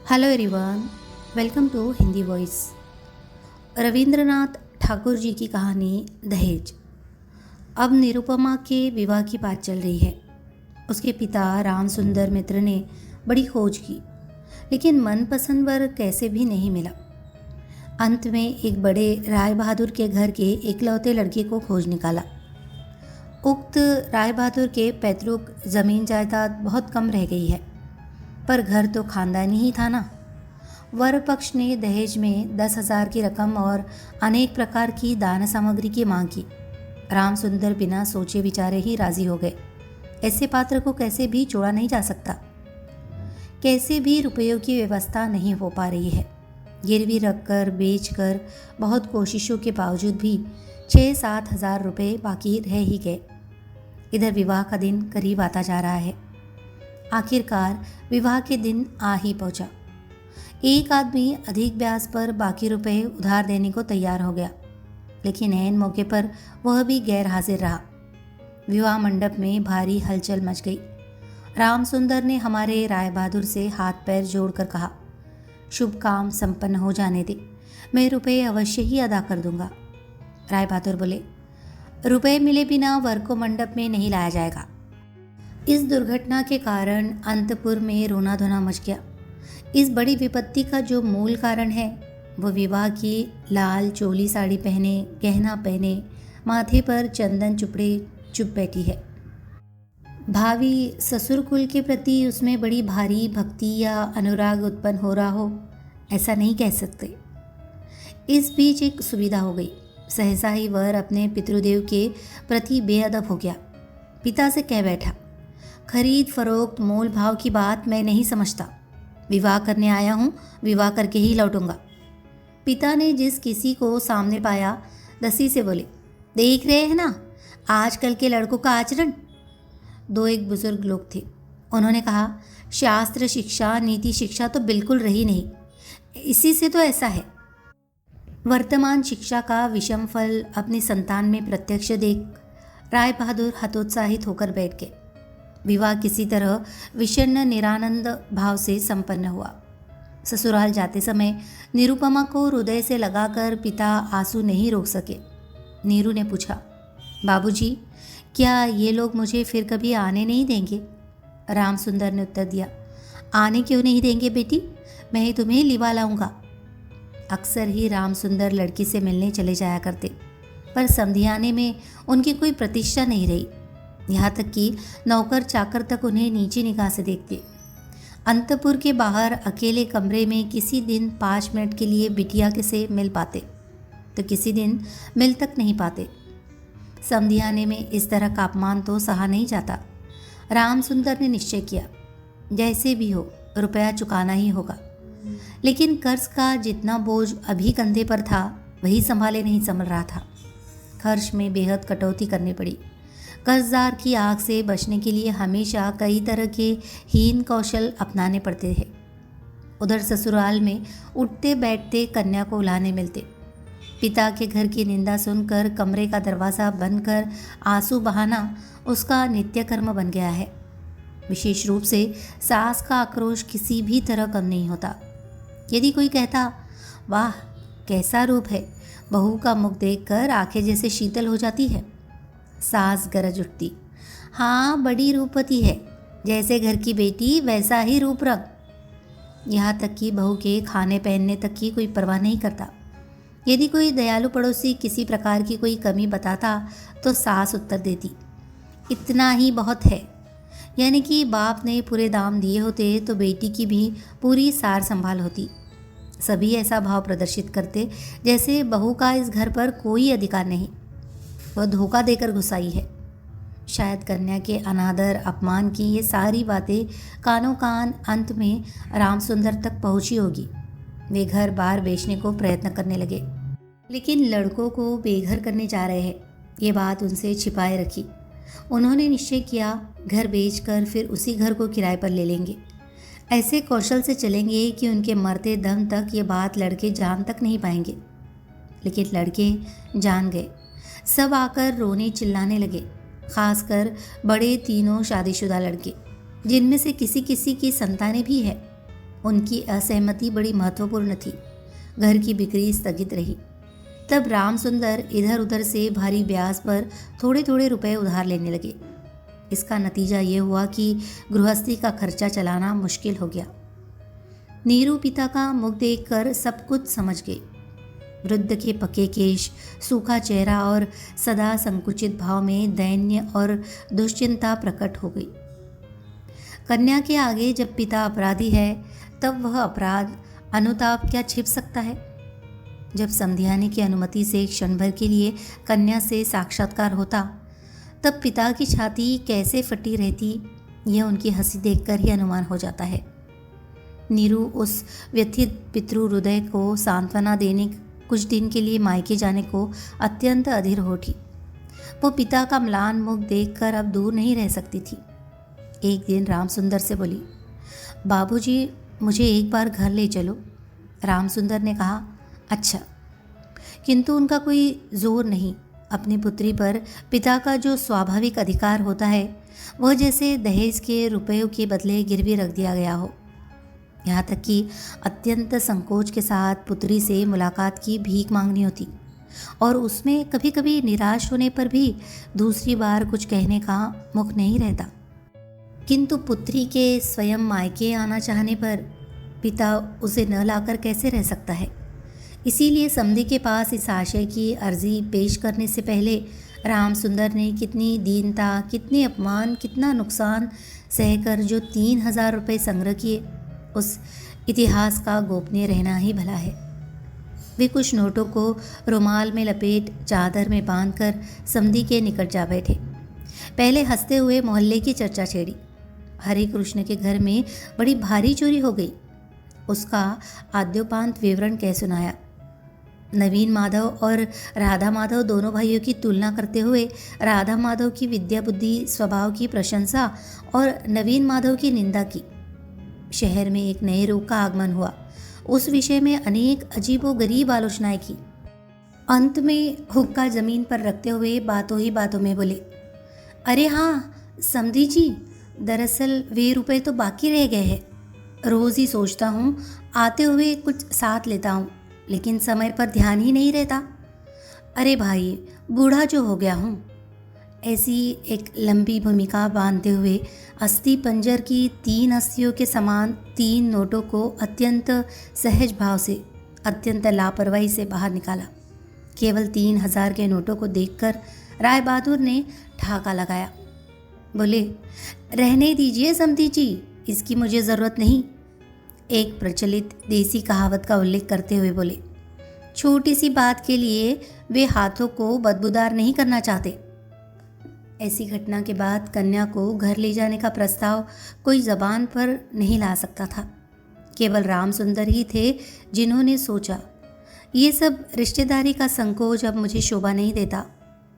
Hello everyone, welcome to Hindi Voice. Rabindranath Thakur ji की कहानी दहेज। अब निरुपमा के विवाह की बात चल रही है। उसके पिता राम सुंदर मित्र ने बड़ी खोज की, लेकिन मनपसंद वर कैसे भी नहीं मिला। अंत में एक बड़े राय बहादुर के घर के इकलौते लड़के को खोज निकाला। उक्त राय बहादुर के पैतृक जमीन जायदाद बहुत कम रह गई है, पर घर तो खानदानी ही था ना। वर पक्ष ने दहेज में 10,000 की रकम और अनेक प्रकार की दान सामग्री की मांग की। राम सुंदर बिना सोचे विचारे ही राजी हो गए। ऐसे पात्र को कैसे भी छोड़ा नहीं जा सकता। कैसे भी रुपयों की व्यवस्था नहीं हो पा रही है। गिरवी रखकर बेचकर बहुत कोशिशों के बावजूद भी 6-7 हज़ार रुपये बाकी रह ही गए। इधर विवाह का दिन करीब आता जा रहा है। आखिरकार विवाह के दिन आ ही पहुंचा। एक आदमी अधिक ब्याज पर बाकी रुपए उधार देने को तैयार हो गया, लेकिन ऐन मौके पर वह भी गैर हाजिर रहा। विवाह मंडप में भारी हलचल मच गई। राम सुंदर ने हमारे राय बहादुर से हाथ पैर जोड़कर कहा, शुभ काम संपन्न हो जाने दे, मैं रुपए अवश्य ही अदा कर दूंगा। राय बहादुर बोले, रुपए मिले बिना वर को मंडप में नहीं लाया जाएगा। इस दुर्घटना के कारण अंतपुर में रोना धोना मच गया। इस बड़ी विपत्ति का जो मूल कारण है, वो विवाह की लाल चोली साड़ी पहने, गहना पहने, माथे पर चंदन चुपड़े चुप बैठी है। भावी ससुर कुल के प्रति उसमें बड़ी भारी भक्ति या अनुराग उत्पन्न हो रहा हो, ऐसा नहीं कह सकते। इस बीच एक सुविधा हो गई। सहसा ही वर अपने पितृदेव के प्रति बेअदब हो गया। पिता से कह बैठा, खरीद फरोख्त मोल भाव की बात मैं नहीं समझता। विवाह करने आया हूँ, विवाह करके ही लौटूंगा। पिता ने जिस किसी को सामने पाया, दसी से बोले, देख रहे हैं ना आजकल के लड़कों का आचरण। दो एक बुजुर्ग लोग थे। उन्होंने कहा, शास्त्र शिक्षा नीति शिक्षा तो बिल्कुल रही नहीं, इसी से तो ऐसा है। वर्तमान शिक्षा का विषम फल अपनी संतान में प्रत्यक्ष देख राय बहादुर हतोत्साहित होकर बैठ गए। विवाह किसी तरह विषण्ण निरानंद भाव से संपन्न हुआ। ससुराल जाते समय निरुपमा को हृदय से लगाकर पिता आंसू नहीं रोक सके। नीरू ने पूछा, बाबूजी, क्या ये लोग मुझे फिर कभी आने नहीं देंगे? राम सुंदर ने उत्तर दिया, आने क्यों नहीं देंगे बेटी, मैं ही तुम्हें लिवा लाऊंगा। अक्सर ही राम सुंदर लड़की से मिलने चले जाया करते, पर समधियाने में उनकी कोई प्रतिष्ठा नहीं रही। यहाँ तक कि नौकर चाकर तक उन्हें नीची निगाह से देखते। अंतपुर के बाहर अकेले कमरे में किसी दिन 5 मिनट के लिए बिटिया के से मिल पाते, तो किसी दिन मिल तक नहीं पाते। समधियाने में इस तरह का अपमान तो सहा नहीं जाता। राम सुंदर ने निश्चय किया, जैसे भी हो रुपया चुकाना ही होगा। लेकिन कर्ज का जितना बोझ अभी कंधे पर था, वही संभाले नहीं संभल रहा था। खर्च में बेहद कटौती करनी पड़ी। कर्जदार की आग से बचने के लिए हमेशा कई तरह के हीन कौशल अपनाने पड़ते थे। उधर ससुराल में उठते बैठते कन्या को उलाहने मिलते। पिता के घर की निंदा सुनकर कमरे का दरवाज़ा बंद कर आंसू बहाना उसका नित्य कर्म बन गया है। विशेष रूप से सास का आक्रोश किसी भी तरह कम नहीं होता। यदि कोई कहता, वाह कैसा रूप है, बहू का मुख देखकर आंखें जैसे शीतल हो जाती है, सास गरज उठती, हाँ बड़ी रूपवती है, जैसे घर की बेटी वैसा ही रूप रंग। यहाँ तक कि बहू के खाने पहनने तक की कोई परवाह नहीं करता। यदि कोई दयालु पड़ोसी किसी प्रकार की कोई कमी बताता तो सास उत्तर देती, इतना ही बहुत है। यानी कि बाप ने पूरे दाम दिए होते तो बेटी की भी पूरी सार संभाल होती। सभी ऐसा भाव प्रदर्शित करते जैसे बहू का इस घर पर कोई अधिकार नहीं, वह धोखा देकर घुसाई है। शायद कन्या के अनादर अपमान की ये सारी बातें कानों कान अंत में राम सुंदर तक पहुंची होगी। वे घर बार बेचने को प्रयत्न करने लगे, लेकिन लड़कों को बेघर करने जा रहे हैं, ये बात उनसे छिपाए रखी। उन्होंने निश्चय किया, घर बेचकर फिर उसी घर को किराए पर ले लेंगे। ऐसे कौशल से चलेंगे कि उनके मरते दम तक ये बात लड़के जान तक नहीं पाएंगे। लेकिन लड़के जान गए। सब आकर रोने चिल्लाने लगे, खासकर बड़े तीनों शादीशुदा लड़के, जिनमें से किसी किसी की संतानें भी है। उनकी असहमति बड़ी महत्वपूर्ण थी। घर की बिक्री स्थगित रही। तब राम सुंदर इधर उधर से भारी ब्याज पर थोड़े थोड़े रुपए उधार लेने लगे। इसका नतीजा ये हुआ कि गृहस्थी का खर्चा चलाना मुश्किल हो गया। नीरू पिता का मुख देखकर सब कुछ समझ गई। वृद्ध के पके केश, सूखा चेहरा और सदा संकुचित भाव में दैन्य और दुश्चिंता प्रकट हो गई। कन्या के आगे जब पिता अपराधी है तब वह अपराध अनुताप क्या छिप सकता है। जब समधियाने की अनुमति से क्षण भर के लिए कन्या से साक्षात्कार होता तब पिता की छाती कैसे फटी रहती, यह उनकी हंसी देखकर ही अनुमान हो जाता है। नीरू उस व्यथित पितृ हृदय को सांत्वना देने कुछ दिन के लिए मायके जाने को अत्यंत अधीर हो उठी। वो पिता का म्लान मुख देखकर अब दूर नहीं रह सकती थी। एक दिन राम सुंदर से बोली, बाबूजी, मुझे एक बार घर ले चलो। राम सुंदर ने कहा, अच्छा। किंतु उनका कोई जोर नहीं। अपनी पुत्री पर पिता का जो स्वाभाविक अधिकार होता है वह जैसे दहेज के रुपयों के बदले गिरवी रख दिया गया हो। यहाँ तक कि अत्यंत संकोच के साथ पुत्री से मुलाकात की भीख मांगनी होती और उसमें कभी कभी निराश होने पर भी दूसरी बार कुछ कहने का मुख नहीं रहता। किंतु पुत्री के स्वयं मायके आना चाहने पर पिता उसे न लाकर कैसे रह सकता है। इसीलिए समधी के पास इस आशय की अर्जी पेश करने से पहले राम सुंदर ने कितनी दीनता, कितने अपमान, कितना नुकसान सहकर जो 3,000 रुपये संग्रह किए, उस इतिहास का गोपनीय रहना ही भला है। वे कुछ नोटों को रुमाल में लपेट चादर में बांधकर समधी के निकट जा बैठे। पहले हंसते हुए मोहल्ले की चर्चा छेड़ी। हरे कृष्ण के घर में बड़ी भारी चोरी हो गई। उसका आद्योपांत विवरण कह सुनाया। नवीन माधव और राधा माधव दोनों भाइयों की तुलना करते हुए राधा माधव की विद्या बुद्धि स्वभाव की प्रशंसा और नवीन माधव की निंदा की। शहर में एक नए रोग का आगमन हुआ। उस विषय में अनेक अजीबो गरीब आलोचनाएं की। अंत में हुक्का जमीन पर रखते हुए बातों ही बातों में बोले, अरे हाँ समधी जी, दरअसल वे रुपए तो बाकी रह गए हैं। रोज़ ही सोचता हूँ आते हुए कुछ साथ लेता हूँ, लेकिन समय पर ध्यान ही नहीं रहता। अरे भाई, बूढ़ा जो हो गया हूँ। ऐसी एक लंबी भूमिका बांधते हुए अस्थि पंजर की 3 अस्थियों के समान 3 नोटों को अत्यंत सहज भाव से, अत्यंत लापरवाही से बाहर निकाला। केवल 3,000 के नोटों को देखकर राय बहादुर ने ठाका लगाया। बोले, रहने दीजिए समधी जी, इसकी मुझे ज़रूरत नहीं। एक प्रचलित देसी कहावत का उल्लेख करते हुए बोले, छोटी सी बात के लिए वे हाथों को बदबूदार नहीं करना चाहते। ऐसी घटना के बाद कन्या को घर ले जाने का प्रस्ताव कोई जबान पर नहीं ला सकता था। केवल राम सुंदर ही थे जिन्होंने सोचा, ये सब रिश्तेदारी का संकोच अब मुझे शोभा नहीं देता।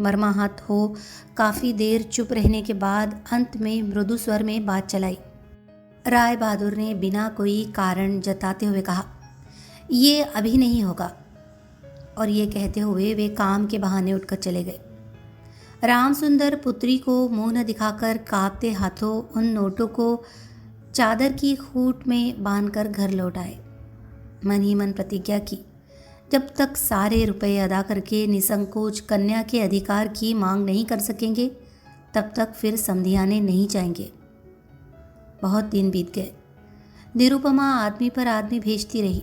मर्माहत हो काफ़ी देर चुप रहने के बाद अंत में मृदु स्वर में बात चलाई। राय बहादुर ने बिना कोई कारण जताते हुए कहा, ये अभी नहीं होगा। और ये कहते हुए वे काम के बहाने उठकर चले गए। राम सुंदर पुत्री को मुंह न दिखाकर कांपते हाथों उन नोटों को चादर की खूंट में बांधकर घर लौट आए। मन ही मन प्रतिज्ञा की, जब तक सारे रुपए अदा करके निसंकोच कन्या के अधिकार की मांग नहीं कर सकेंगे तब तक फिर समधियाने नहीं जाएंगे। बहुत दिन बीत गए। निरुपमा आदमी पर आदमी भेजती रही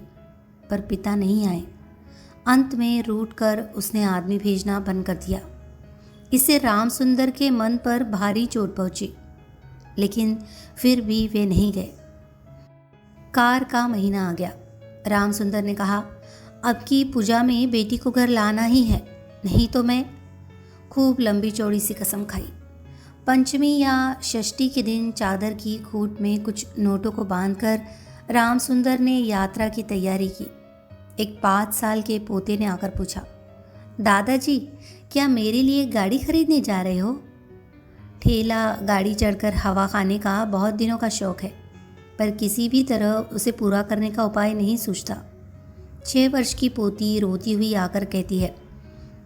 पर पिता नहीं आए। अंत में रूठ कर उसने आदमी भेजना बंद कर दिया। इससे राम सुंदर के मन पर भारी चोट पहुंची, लेकिन फिर भी वे नहीं गए। कार का महीना आ गया। राम सुंदर ने कहा, अब की पूजा में बेटी को घर लाना ही है, नहीं तो मैं। खूब लंबी चौड़ी सी कसम खाई। पंचमी या षष्ठी के दिन चादर की खूंट में कुछ नोटों को बांधकर राम सुंदर ने यात्रा की तैयारी की। एक 5 साल के पोते ने आकर पूछा, दादाजी, क्या मेरे लिए गाड़ी खरीदने जा रहे हो? ठेला गाड़ी चढ़कर हवा खाने का बहुत दिनों का शौक है, पर किसी भी तरह उसे पूरा करने का उपाय नहीं सूझता। 6 वर्ष की पोती रोती हुई आकर कहती है,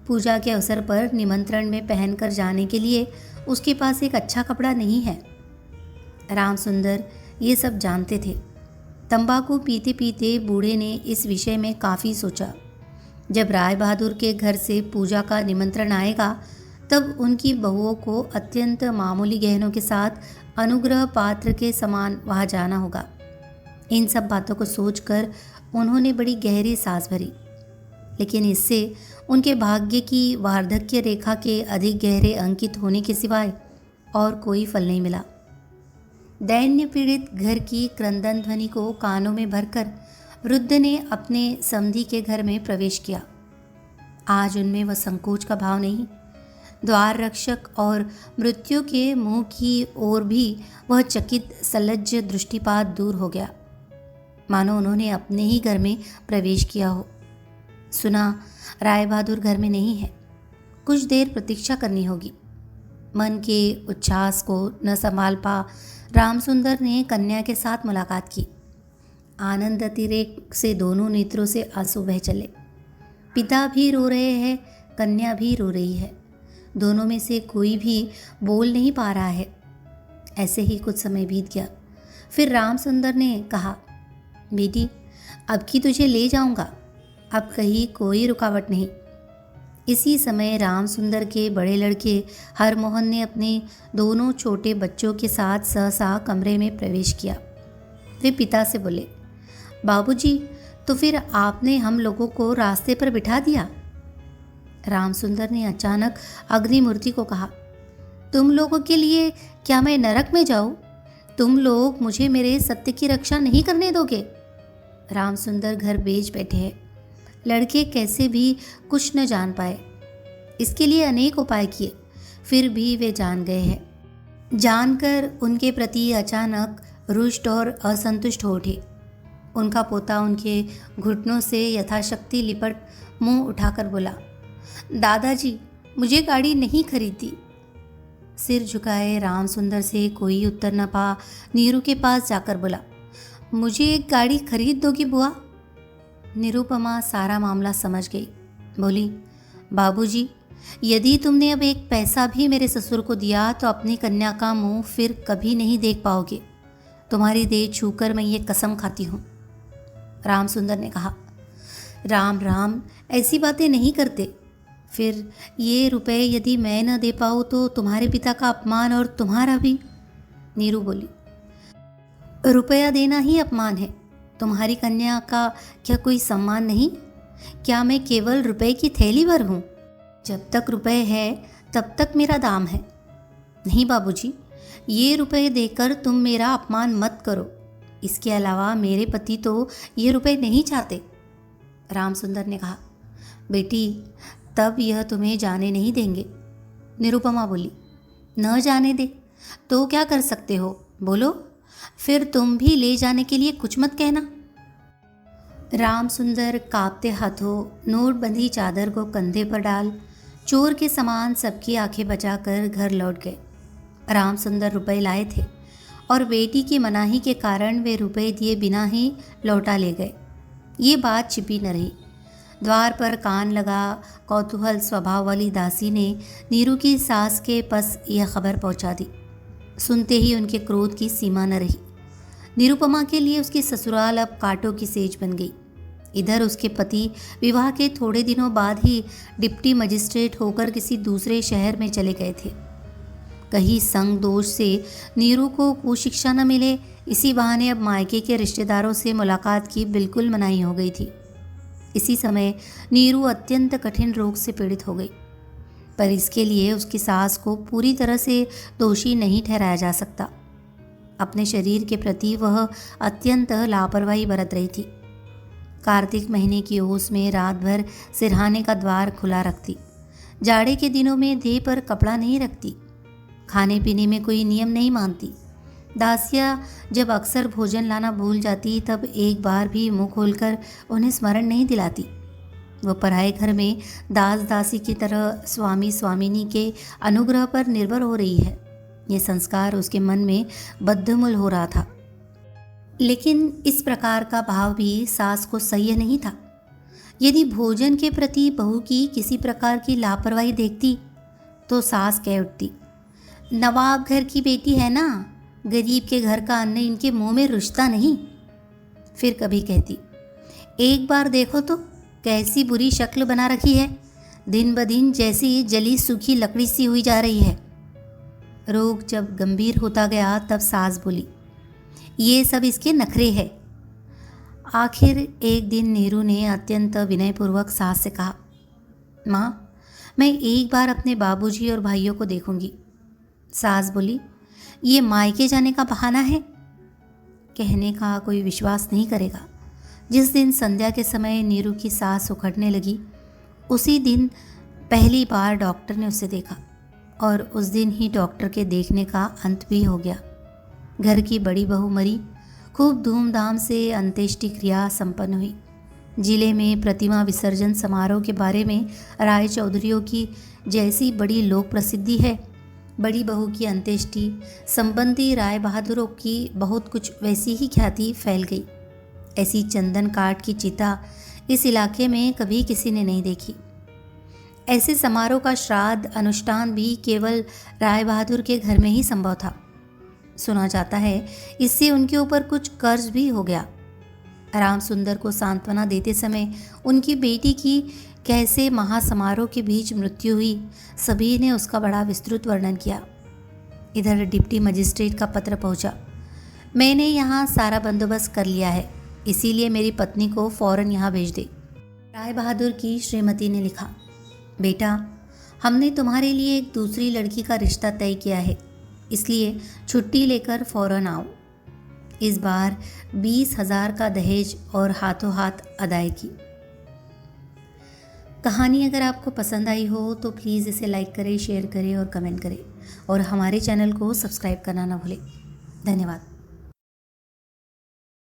पूजा के अवसर पर निमंत्रण में पहनकर जाने के लिए उसके पास एक अच्छा कपड़ा नहीं है। राम सुंदर ये सब जानते थे, तंबाकू पीते पीते बूढ़े ने इस विषय में काफ़ी सोचा। जब राय बहादुर के घर से पूजा का निमंत्रण आएगा तब उनकी बहुओं को अत्यंत मामूली गहनों के साथ अनुग्रह पात्र के समान वहाँ जाना होगा। इन सब बातों को सोचकर उन्होंने बड़ी गहरी सांस भरी, लेकिन इससे उनके भाग्य की वार्धक्य रेखा के अधिक गहरे अंकित होने के सिवाय और कोई फल नहीं मिला। दैन्य पीड़ित घर की क्रंदन ध्वनि को कानों में भरकर वृद्ध ने अपने समधी के घर में प्रवेश किया। आज उनमें वह संकोच का भाव नहीं। द्वार रक्षक और मृत्यु के मुंह की ओर भी वह चकित सलज्ज दृष्टिपात दूर हो गया, मानो उन्होंने अपने ही घर में प्रवेश किया हो। सुना राय बहादुर घर में नहीं है, कुछ देर प्रतीक्षा करनी होगी। मन के उच्छ्वास को न संभाल पा रामसुंदर ने कन्या के साथ मुलाकात की। आनंद अतिरेक से दोनों नेत्रों से आंसू बह चले। पिता भी रो रहे हैं, कन्या भी रो रही है। दोनों में से कोई भी बोल नहीं पा रहा है। ऐसे ही कुछ समय बीत गया। फिर रामसुंदर ने कहा, बेटी अब की तुझे ले जाऊंगा, अब कहीं कोई रुकावट नहीं। इसी समय रामसुंदर के बड़े लड़के हरमोहन ने अपने दोनों छोटे बच्चों के साथ सहसा कमरे में प्रवेश किया। वे पिता से बोले, बाबूजी, तो फिर आपने हम लोगों को रास्ते पर बिठा दिया। रामसुंदर ने अचानक अग्निमूर्ति को कहा, तुम लोगों के लिए क्या मैं नरक में जाऊं? तुम लोग मुझे मेरे सत्य की रक्षा नहीं करने दोगे? रामसुंदर घर बेच बैठे हैं। लड़के कैसे भी कुछ न जान पाए। इसके लिए अनेक उपाय किए, फिर भी वे जान गए हैं। जानकर उनके प्रति अचानक रुष्ट और असंतुष्ट हो उठे। उनका पोता उनके घुटनों से यथाशक्ति लिपट मुंह उठाकर बोला, दादाजी, मुझे गाड़ी नहीं खरीदी। सिर झुकाए रामसुंदर से कोई उत्तर न पा नीरू के पास जाकर बोला, मुझे एक गाड़ी खरीद दोगी बुआ? निरुपमा सारा मामला समझ गई। बोली, बाबूजी, यदि तुमने अब एक पैसा भी मेरे ससुर को दिया तो अपनी कन्या का मुंह फिर कभी नहीं देख पाओगे। तुम्हारी देह छूकर मैं ये कसम खाती हूँ। रामसुंदर ने कहा, राम राम, ऐसी बातें नहीं करते। फिर ये रुपए यदि मैं न दे पाऊँ तो तुम्हारे पिता का अपमान और तुम्हारा भी। नीरू बोली, रुपया देना ही अपमान है। तुम्हारी कन्या का क्या कोई सम्मान नहीं? क्या मैं केवल रुपए की थैली भर हूँ? जब तक रुपए है तब तक मेरा दाम है। नहीं बाबूजी, ये रुपए देकर तुम मेरा अपमान मत करो। इसके अलावा मेरे पति तो ये रुपए नहीं चाहते। रामसुंदर ने कहा, बेटी, तब यह तुम्हें जाने नहीं देंगे। निरुपमा बोली, न जाने दे तो क्या कर सकते हो? बोलो, फिर तुम भी ले जाने के लिए कुछ मत कहना। रामसुंदर कांपते हाथों नोटबंदी चादर को कंधे पर डाल चोर के समान सबकी आंखें बचाकर घर लौट गए। रामसुंदर रुपए लाए थे और बेटी की मनाही के कारण वे रुपए दिए बिना ही लौटा ले गए। ये बात छिपी न रही। द्वार पर कान लगा कौतूहल स्वभाव वाली दासी ने नीरू की सास के पास यह खबर पहुंचा दी। सुनते ही उनके क्रोध की सीमा न रही। निरुपमा के लिए उसकी ससुराल अब कांटों की सेज बन गई। इधर उसके पति विवाह के थोड़े दिनों बाद ही डिप्टी मजिस्ट्रेट होकर किसी दूसरे शहर में चले गए थे। कहीं संग दोष से नीरू को कुशिक्षा न मिले, इसी बहाने अब मायके के रिश्तेदारों से मुलाकात की बिल्कुल मनाही हो गई थी। इसी समय नीरू अत्यंत कठिन रोग से पीड़ित हो गई, पर इसके लिए उसकी सास को पूरी तरह से दोषी नहीं ठहराया जा सकता। अपने शरीर के प्रति वह अत्यंत लापरवाही बरत रही थी। कार्तिक महीने की ओस में रात भर सिरहाने का द्वार खुला रखती। जाड़े के दिनों में देह पर कपड़ा नहीं रखती। खाने पीने में कोई नियम नहीं मानती। दासियाँ जब अक्सर भोजन लाना भूल जाती तब एक बार भी मुंह खोलकर उन्हें स्मरण नहीं दिलाती। वह पराए घर में दास दासी की तरह स्वामी स्वामिनी के अनुग्रह पर निर्भर हो रही है। ये संस्कार उसके मन में बद्धमूल हो रहा था। लेकिन इस प्रकार का भाव भी सास को सह्य नहीं था। यदि भोजन के प्रति बहू की किसी प्रकार की लापरवाही देखती तो सास कह उठती, नवाब घर की बेटी है ना, गरीब के घर का अन्न इनके मुंह में रुचता नहीं। फिर कभी कहती, एक बार देखो तो कैसी बुरी शक्ल बना रखी है, दिन ब दिन जैसी जली सूखी लकड़ी सी हुई जा रही है। रोग जब गंभीर होता गया तब सास बोली, ये सब इसके नखरे है। आखिर एक दिन नीरू ने अत्यंत विनयपूर्वक सास से कहा, माँ, मैं एक बार अपने बाबूजी और भाइयों को देखूंगी। सास बोली, ये मायके जाने का बहाना है। कहने का कोई विश्वास नहीं करेगा। जिस दिन संध्या के समय नीरू की सांस उखड़ने लगी, उसी दिन पहली बार डॉक्टर ने उसे देखा और उस दिन ही डॉक्टर के देखने का अंत भी हो गया। घर की बड़ी बहू मरी। खूब धूमधाम से अंत्येष्टि क्रिया संपन्न हुई। जिले में प्रतिमा विसर्जन समारोह के बारे में राय चौधरियों की जैसी बड़ी लोक प्रसिद्धि है, बड़ी बहू की अंत्येष्टि संबंधी राय बहादुरों की बहुत कुछ वैसी ही ख्याति फैल गई। ऐसी चंदन काठ की चिता इस इलाके में कभी किसी ने नहीं देखी। ऐसे समारोह का श्राद्ध अनुष्ठान भी केवल राय बहादुर के घर में ही संभव था। सुना जाता है इससे उनके ऊपर कुछ कर्ज भी हो गया। राम सुंदर को सांत्वना देते समय उनकी बेटी की कैसे महासमारोह के बीच मृत्यु हुई, सभी ने उसका बड़ा विस्तृत वर्णन किया। इधर डिप्टी मजिस्ट्रेट का पत्र पहुंचा। मैंने यहाँ सारा बंदोबस्त कर लिया है, इसीलिए मेरी पत्नी को फौरन यहाँ भेज दे। राय बहादुर की श्रीमती ने लिखा, बेटा, हमने तुम्हारे लिए एक दूसरी लड़की का रिश्ता तय किया है, इसलिए छुट्टी लेकर फौरन आओ। इस बार 20,000 का दहेज और हाथों हाथ अदायगी। कहानी अगर आपको पसंद आई हो तो प्लीज़ इसे लाइक करें, शेयर करें और कमेंट करें और हमारे चैनल को सब्सक्राइब करना ना भूलें। धन्यवाद।